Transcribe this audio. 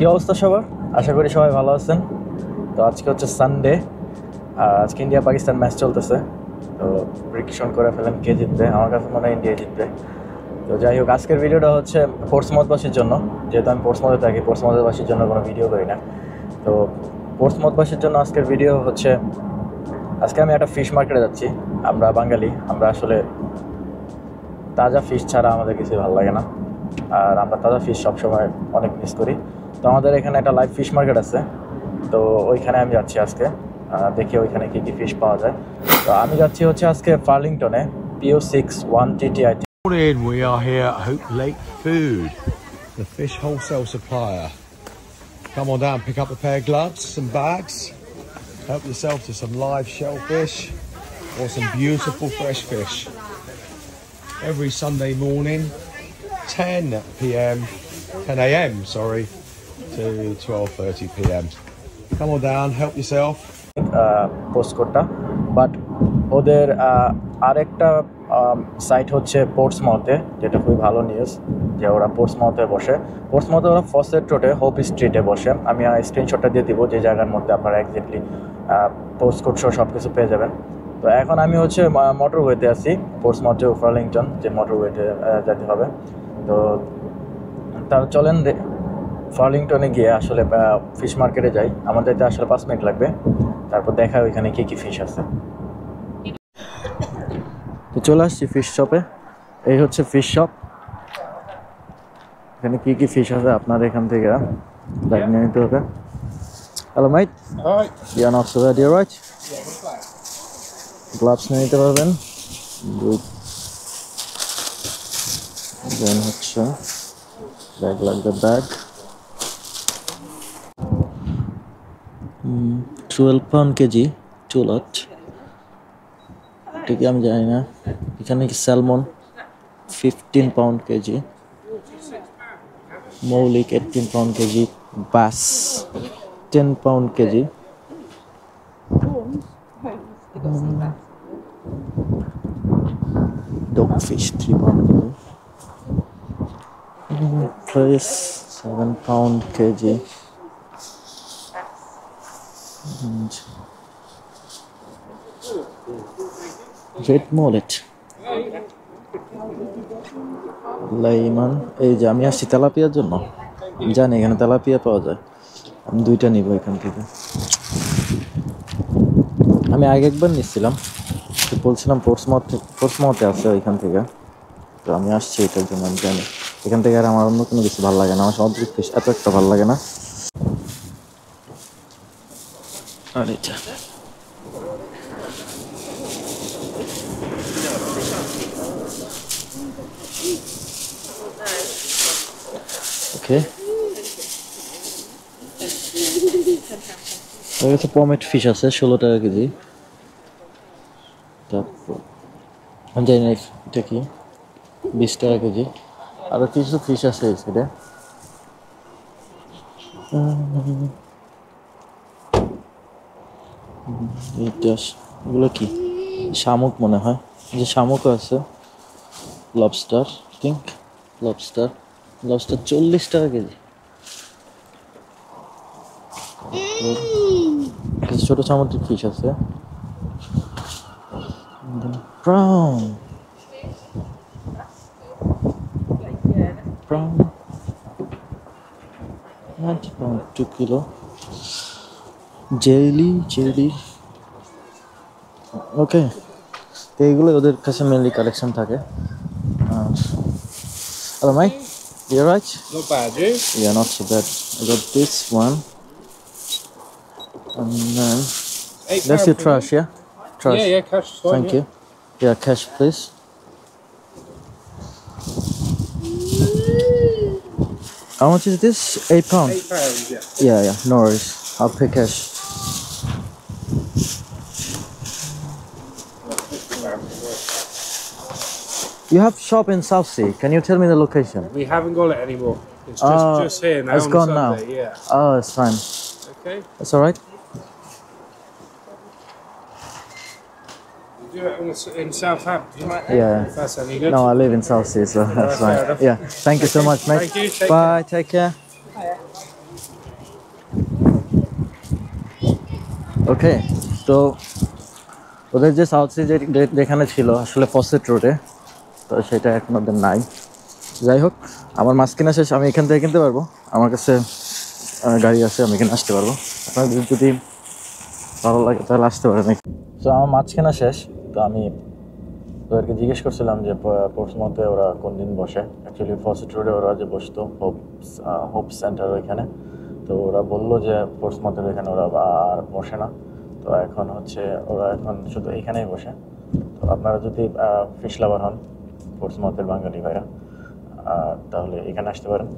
কি অবস্থা সবার? আশা করি সবাই ভালো আছেন। তো আজকে হচ্ছে সানডে, আর আজকে ইন্ডিয়া পাকিস্তান ম্যাচ চলতেছে। তো প্রেডিকশন করে ফেলেন কে জিতবে। আমার কাছে মনে হয় ইন্ডিয়া জিতবে। তো যাই হোক, আজকের ভিডিওটা হচ্ছে পোর্টসমাউথবাসীর জন্য, যেহেতু আমি পোর্টসমাউথে থাকি, পোর্টসমাউথবাসীর জন্য কোনো ভিডিও করি না। তো পোর্টসমাউথবাসীর জন্য আজকের ভিডিও হচ্ছে, আজকে আমি একটা ফিশ মার্কেটে যাচ্ছি। আমরা বাঙালি, আমরা আসলে তাজা ফিশ ছাড়া আমাদের কিছু ভালো লাগে না, আর আমরা তাজা ফিশ সবসময় অনেক মিস করি। তো আমাদের এখানে একটা লাইভ ফিশ মার্কেট আছে, তো ওইখানে আমি যাচ্ছি আজকে। দেখি ওইখানে কী কী ফিশ পাওয়া যায়। তো আমি যাচ্ছি হচ্ছে আজকে ফার্লিংটনে, PO6 1TTI। We are here at Hope Lake Food, the fish wholesale supplier. Come on down, pick up a pair of gloves, some bags, help yourself to some live shellfish or some beautiful fresh fish. Every Sunday morning, 10 p.m, 10 a.m, sorry, to 12:30 p.m. Come on down, help yourself. Post কোডটা, but ওদের আরেকটা site হচ্ছে পোর্টসমাউথে, যেটা খুবই ভালো news যে ওরা পোর্টসমাউথে বসে। পোর্টসমাউথে ওরা ফসেট রোডে হোপ স্ট্রিটে বসে। আমি স্ক্রিনশটটা দিয়ে দিব যে জায়গার মধ্যে আপনারা একজ্যাক্টলি পোস্ট কোড সহ সব কিছু পেয়ে যাবেন। তো এখন আমি হচ্ছে মোটরওয়েতে আছি, পোর্টসমাউথ টু ফার্লিংটন যে মোটরওয়েতে যেতে হবে। তো তার চলেন ফার্লিংটনে গিয়ে আসলে ফিশ মার্কেটে যাই। আমার যাইতে আসলে 5 মিনিট লাগবে, তারপর দেখা ওইখানে কী কী ফিশ আছে। তো চলে আসছি ফিশ শপে। এই হচ্ছে ফিশ শপ। এখানে কী কী ফিশ আছে আপনার এখান থেকে ব্যাগ নিয়ে নিতে হবে। Hello mate, you are not so bad, you are right. Gloves নিয়ে নিতে পারবেন। দেন হচ্ছে ব্যাগ লাগবে, ব্যাগ 12 পাউন্ড কেজি, 2 লট। ঠিক আমি জানি না। এখানে স্যালমন 15 পাউন্ড কেজি, মৌলিক 18 pound KG, bass 10 pound KG, dogfish 3 pound KG, fresh 7 pound KG, red mullet, লাইমান। এই যে আমি আসছি তেলাপিয়ার জন্য, জানি এখানে তেলাপিয়া পাওয়া যায়। আমি 2টা নিব এখান থেকে। আমি আগে একবার নিচ্ছিলাম, বলছিলাম পোর্টসমাউথে আছে ওইখান থেকে। তো আমি আসছি এটার জন্য। আমি জানি এখান থেকে আর আমার অন্য কোনো কিছু ভালো লাগে না। আমার সামুদ্রিক ফিশ এত একটা ভালো লাগে না। আর এটা ওকে, ওর কাছে পমেট ফিশ আছে 16 টাকা কেজি। তারপর আমি জানি না এটা কি, 20 টাকা কেজি। আরও কিছু ফিশ আছে এই সাইডে। এগুলো কি শামুক মনে হয়, যে শামুকও আছে। লবস্টার, থিঙ্ক লবস্টার 40 টাকা কেজি। কিছু ছোট সামুদ্রিক ফিশ আছে। প্রাউন 90 পাউন্ড, 2 কিলো। জেলি ওকে। তো এইগুলো ওদের কাছে মেনলি কালেকশন থাকে। Hello mate, you right? Not bad, you? Yeah, not so bad. I got this one, and then that's your trash, yeah? Trash. Yeah, cash. Thank you. Yeah, cash please. How much is this? 8 pound. 8 pounds, yeah. Yeah, no worries. I'll pay cash. You have shop in Southsea. Can you tell me the location? We haven't got it anymore. It's just here now. It's on gone Sunday, now. Yeah. Oh, it's fine. Okay. That's all right. You do it in Southampton. Yeah. That's any good. No, I live in Southsea, so that's fair fine. enough. Yeah. Thank you so much, mate. Thank you. Take Bye. Take care. ওকে, তো ওদের যে south C যেখানে ছিল আসলে faucet রোডে, তো সেটা এখন ওদের নাই। যাই হোক, আমার মাছ কেনা শেষ, আমি এখান থেকে কিনতে পারবো, আমার কাছে গাড়ি আছে, আমি এখানে আসতে পারবো। আপনাদের যদি ভালো লাগে তাহলে আসতে পারেন। তো আমার মাছ কেনা শেষ, তো আমি ওদেরকে জিজ্ঞেস করছিলাম যে পোর্টসমাউথে ওরা কোন দিন বসে। অ্যাকচুয়ালি ফসেট রোডে ওরা যে বসতো হোপ সেন্টার ওইখানে, তো ওরা বললো যে পোর্টসমাউথের ওইখানে ওরা আর বসে না। তো এখন হচ্ছে ওরা এখন শুধু এইখানেই বসে। তো আপনারা যদি ফিশ লাভার হন, পোর্টসমাউথের বাঙালি ভাইরা, তাহলে এখানে আসতে পারেন।